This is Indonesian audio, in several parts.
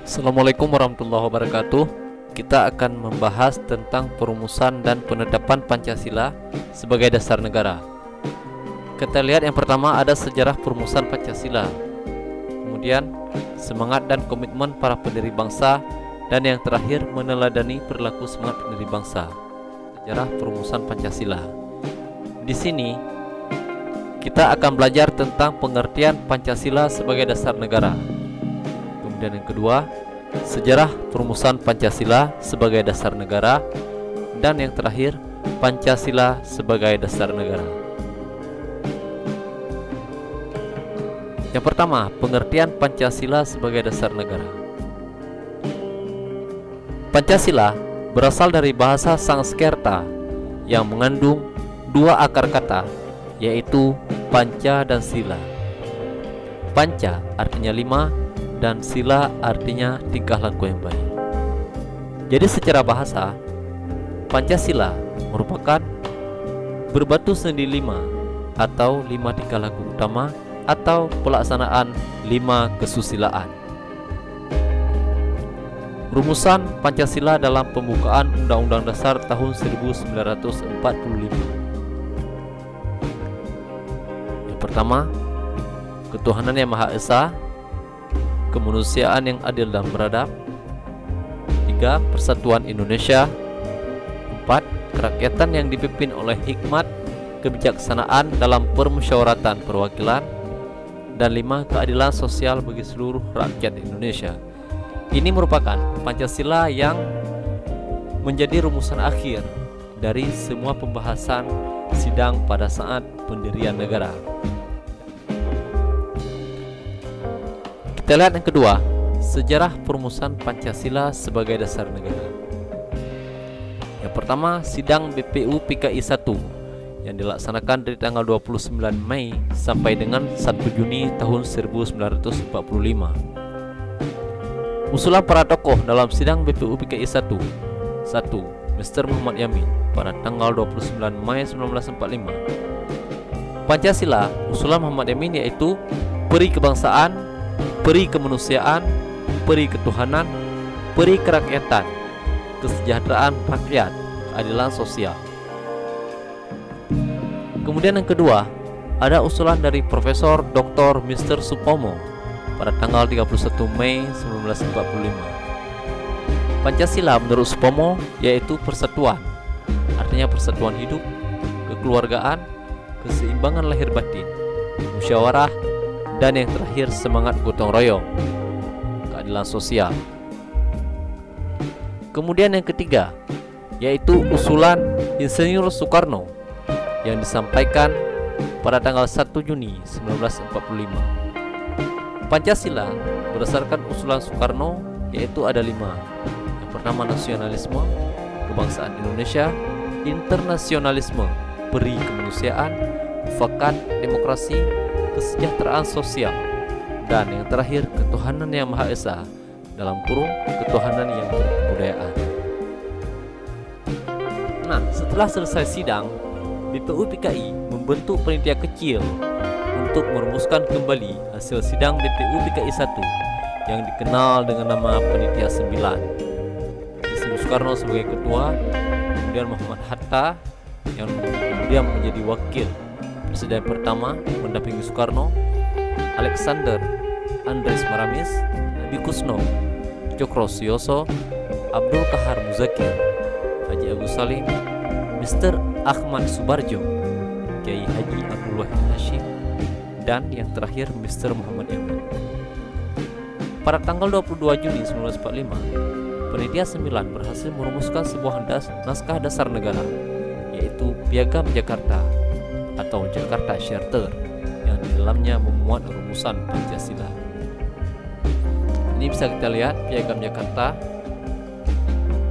Assalamualaikum warahmatullahi wabarakatuh. Kita akan membahas tentang perumusan dan penetapan Pancasila sebagai dasar negara. Kita lihat yang pertama ada sejarah perumusan Pancasila, kemudian semangat dan komitmen para pendiri bangsa, dan yang terakhir meneladani perilaku semangat pendiri bangsa. Sejarah perumusan Pancasila. Di sini kita akan belajar tentang pengertian Pancasila sebagai dasar negara. Kemudian yang kedua, sejarah perumusan Pancasila sebagai dasar negara, dan yang terakhir, Pancasila sebagai dasar negara. Yang pertama, pengertian Pancasila sebagai dasar negara. Pancasila berasal dari bahasa Sanskerta yang mengandung dua akar kata, yaitu panca dan sila. Panca artinya 5 dan sila artinya tingkah laku yang baik. Jadi secara bahasa, Pancasila merupakan berbatu sendi 5 atau 5 tingkah laku utama atau pelaksanaan 5 kesusilaan. Rumusan Pancasila dalam pembukaan Undang-Undang Dasar tahun 1945. Yang pertama, ketuhanan yang Maha Esa, kemanusiaan yang adil dan beradab. 3. Persatuan Indonesia. 4. Kerakyatan yang dipimpin oleh hikmat kebijaksanaan dalam permusyawaratan perwakilan. Dan 5. Keadilan sosial bagi seluruh rakyat Indonesia. Ini merupakan Pancasila yang menjadi rumusan akhir dari semua pembahasan sidang pada saat pendirian negara. Kita lihat yang kedua, sejarah perumusan Pancasila sebagai dasar negara. Yang pertama, sidang BPU PKI 1 yang dilaksanakan dari tanggal 29 Mei sampai dengan 1 Juni tahun 1945. Usulan para tokoh dalam sidang BPU PKI 1. 1. Mr. Muhammad Yamin pada tanggal 29 Mei 1945. Pancasila usulan Muhammad Yamin yaitu peri kebangsaan, peri kemanusiaan, peri ketuhanan, peri kerakyatan, kesejahteraan rakyat, keadilan sosial. Kemudian yang kedua, ada usulan dari Profesor Dr. Mr. Supomo pada tanggal 31 Mei 1945. Pancasila menurut Supomo yaitu persatuan, artinya persatuan hidup, kekeluargaan, keseimbangan lahir batin, musyawarah, dan yang terakhir semangat gotong royong, keadilan sosial. Kemudian yang ketiga, yaitu usulan Insinyur Soekarno yang disampaikan pada tanggal 1 Juni 1945. Pancasila berdasarkan usulan Soekarno yaitu ada 5. Yang pertama, nasionalisme, kebangsaan Indonesia, internasionalisme, peri kemanusiaan, mufakat demokrasi, kesejahteraan sosial, dan yang terakhir ketuhanan yang Maha Esa dalam kurung ketuhanan yang berkebudayaan. Nah, setelah selesai sidang, BPU PKI membentuk panitia kecil untuk merumuskan kembali hasil sidang BPU PKI 1 yang dikenal dengan nama Panitia 9. Insinyur Soekarno sebagai ketua, kemudian Muhammad Hatta yang kemudian menjadi wakil Presiden pertama mendampingi Soekarno, Alexander Andres Maramis, Nabi Kusno, Cokro Siyoso, Abdul Kahar Muzakir, Haji Agus Salim, Mr. Ahmad Subarjo, Kiai Haji Abdul Wahid Hashim, dan yang terakhir Mr. Muhammad Yamin. Pada tanggal 22 Juni 1945, Panitia 9 berhasil merumuskan sebuah naskah dasar negara, yaitu Piagam Jakarta atau Jakarta Charter yang di dalamnya memuat rumusan Pancasila. Ini bisa kita lihat Piagam Jakarta,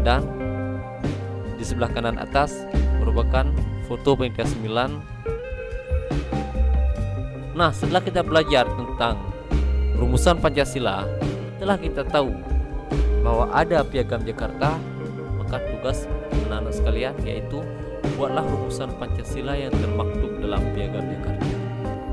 dan di sebelah kanan atas merupakan foto Panitia 9. Nah, setelah kita belajar tentang rumusan Pancasila, setelah kita tahu bahwa ada Piagam Jakarta, maka tugas anak-anak sekalian yaitu buatlah rumusan Pancasila yang termaktub dalam Piagam Jakarta.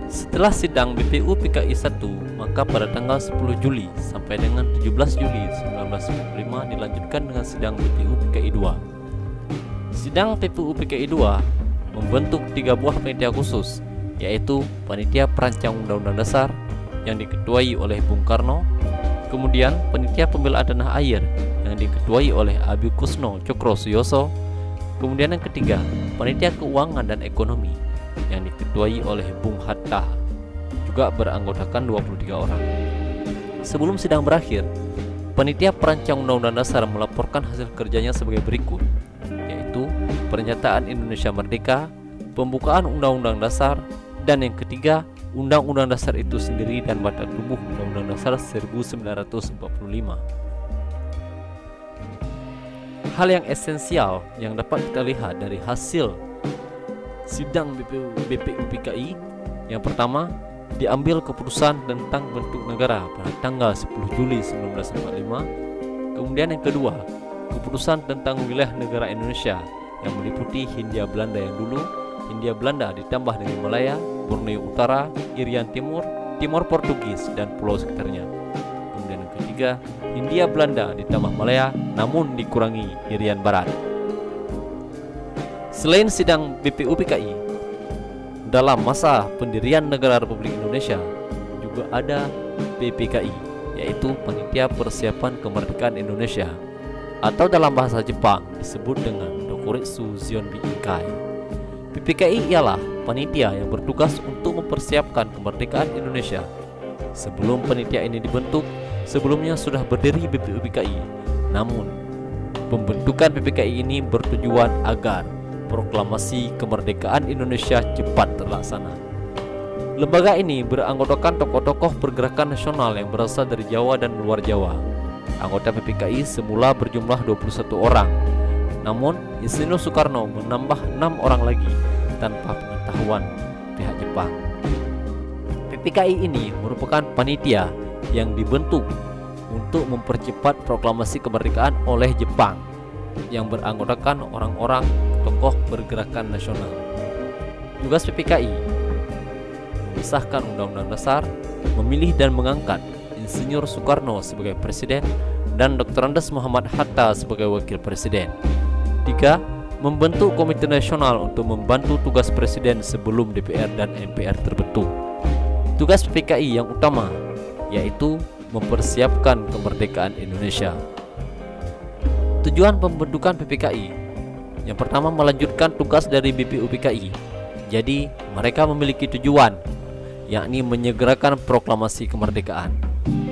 Setelah sidang BPU PKI 1, maka pada tanggal 10 Juli sampai dengan 17 Juli 1945 dilanjutkan dengan sidang BPU PKI 2. Sidang BPU PKI 2 membentuk 3 buah panitia khusus, yaitu Panitia Perancang Undang-Undang Dasar yang diketuai oleh Bung Karno, kemudian Panitia Pembelaan Tanah Air yang diketuai oleh Abi Kusno Cokro Suyoso, kemudian yang ketiga Panitia Keuangan dan Ekonomi yang diketuai oleh Bung Hatta, juga beranggotakan 23 orang. Sebelum sidang berakhir, Panitia Perancang Undang-Undang Dasar melaporkan hasil kerjanya sebagai berikut, yaitu pernyataan Indonesia Merdeka, pembukaan Undang-Undang Dasar, dan yang ketiga Undang-Undang Dasar itu sendiri dan batang tubuh Undang-Undang Dasar 1945. Hal yang esensial yang dapat kita lihat dari hasil sidang BPU PKI, yang pertama, diambil keputusan tentang bentuk negara pada tanggal 10 Juli 1945. Kemudian yang kedua, keputusan tentang wilayah negara Indonesia yang meliputi Hindia Belanda yang dulu, Hindia Belanda ditambah dengan Malaya, Borneo Utara, Irian Timur, Timor Portugis, dan pulau sekitarnya. Kemudian yang ketiga, Hindia Belanda ditambah Malaya namun dikurangi Irian Barat. Selain sidang BPU PKI, dalam masa pendirian Negara Republik Indonesia juga ada PPKI, yaitu Panitia Persiapan Kemerdekaan Indonesia, atau dalam bahasa Jepang disebut dengan Dokuritsu Zionbi Ikai. PPKI ialah panitia yang bertugas untuk mempersiapkan kemerdekaan Indonesia. Sebelum panitia ini dibentuk, sebelumnya sudah berdiri BPU PKI. Namun, pembentukan PPKI ini bertujuan agar proklamasi kemerdekaan Indonesia cepat terlaksana. Lembaga ini beranggotakan tokoh-tokoh pergerakan nasional yang berasal dari Jawa dan luar Jawa. Anggota PPKI semula berjumlah 21 orang. Namun, Insinyur Soekarno menambah 6 orang lagi tanpa pengetahuan pihak Jepang. PPKI ini merupakan panitia yang dibentuk untuk mempercepat proklamasi kemerdekaan oleh Jepang yang beranggotakan orang-orang tokoh pergerakan nasional. Tugas PPKI mengesahkan Undang-Undang Dasar, memilih dan mengangkat Insinyur Soekarno sebagai Presiden dan Dr. Andes Muhammad Hatta sebagai Wakil Presiden. 3. Membentuk Komite Nasional untuk membantu tugas Presiden sebelum DPR dan MPR terbentuk. Tugas PPKI yang utama yaitu mempersiapkan kemerdekaan Indonesia. Tujuan pembentukan PPKI, yang pertama, melanjutkan tugas dari BPU PKI. Jadi mereka memiliki tujuan, yakni menyegerakan proklamasi kemerdekaan.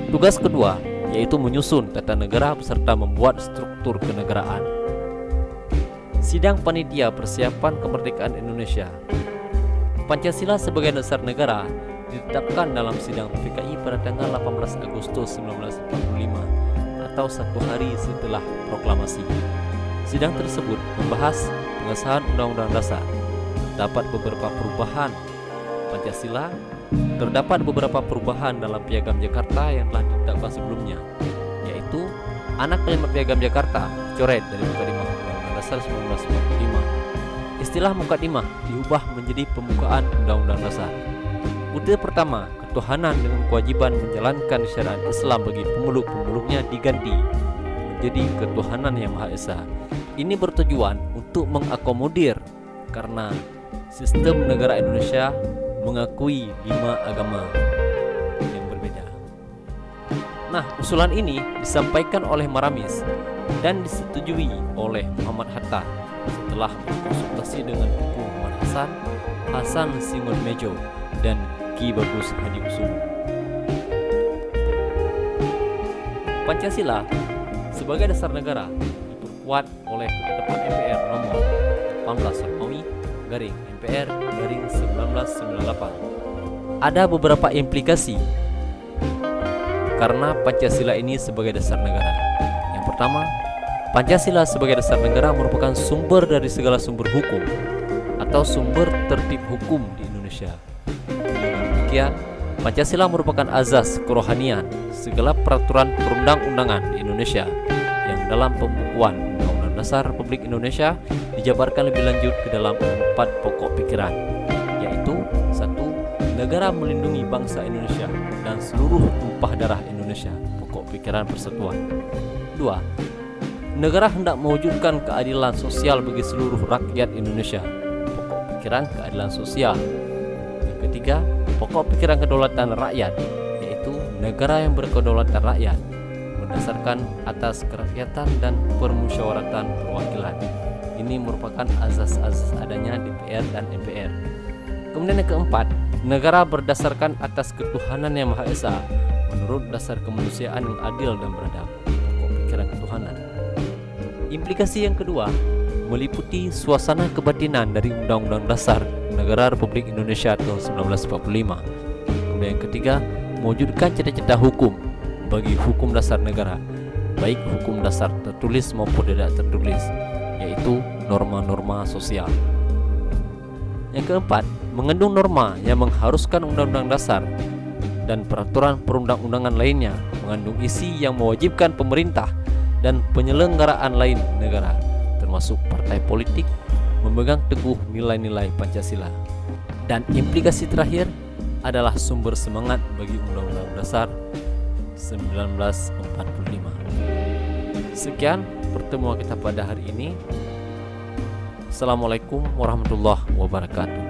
Tugas kedua yaitu menyusun tata negara beserta membuat struktur kenegaraan. Sidang Panitia Persiapan Kemerdekaan Indonesia. Pancasila sebagai dasar negara ditetapkan dalam sidang PPKI pada tanggal 18 Agustus 1945 atau 1 hari setelah proklamasi. Sidang tersebut membahas pengesahan Undang-Undang Dasar. Terdapat beberapa perubahan Pancasila, terdapat beberapa perubahan dalam Piagam Jakarta yang telah ditetapkan sebelumnya, yaitu anak kalimat Piagam Jakarta dicoret dari Mukadimah Undang-Undang Dasar 1945. Istilah Mukadimah diubah menjadi pembukaan Undang-Undang Dasar. Butir pertama, ketuhanan dengan kewajiban menjalankan syariat Islam bagi pemeluk-pemeluknya diganti menjadi ketuhanan yang Maha Esa. Ini bertujuan untuk mengakomodir karena sistem negara Indonesia mengakui 5 agama yang berbeda. Nah, usulan ini disampaikan oleh Maramis dan disetujui oleh Muhammad Hatta setelah berkonsultasi dengan Tuku Muhammad Hasan, Hasan Singonmejo, dan Ki Bagus Hadi Kusuma. Pancasila sebagai dasar negara diperkuat oleh Ketetapan MPR nomor 18 Romawi garing MPR garing 1998. Ada beberapa implikasi karena Pancasila ini sebagai dasar negara. Yang pertama, Pancasila sebagai dasar negara merupakan sumber dari segala sumber hukum atau sumber tertib hukum di Indonesia. Demikian, Pancasila merupakan azas kerohanian segala peraturan perundang-undangan di Indonesia yang dalam pembukuan Undang-Undang Dasar Republik Indonesia dijabarkan lebih lanjut ke dalam 4 pokok pikiran, yaitu 1. negara melindungi bangsa Indonesia dan seluruh tumpah darah Indonesia, pokok pikiran persatuan. 2. Negara hendak mewujudkan keadilan sosial bagi seluruh rakyat Indonesia, pokok pikiran keadilan sosial. Yang ketiga, pokok pikiran kedaulatan rakyat, yaitu negara yang berkedaulatan rakyat berdasarkan atas kerakyatan dan permusyawaratan perwakilan. Ini merupakan azas-azas adanya DPR dan MPR. Kemudian yang keempat, negara berdasarkan atas ketuhanan yang Maha Esa menurut dasar kemanusiaan yang adil dan beradab, pokok pikiran ketuhanan. Implikasi yang kedua meliputi suasana kebatinan dari Undang-Undang Dasar Negara Republik Indonesia tahun 1945. Kemudian yang ketiga, mewujudkan cita-cita hukum bagi hukum dasar negara, baik hukum dasar tertulis maupun tidak tertulis, yaitu norma-norma sosial. Yang keempat, mengandung norma yang mengharuskan undang-undang dasar dan peraturan perundang-undangan lainnya, mengandung isi yang mewajibkan pemerintah dan penyelenggaraan lain negara, termasuk partai politik, memegang teguh nilai-nilai Pancasila. Dan implikasi terakhir adalah sumber semangat bagi Undang-Undang Dasar 1945. Sekian pertemuan kita pada hari ini. Assalamualaikum warahmatullahi wabarakatuh.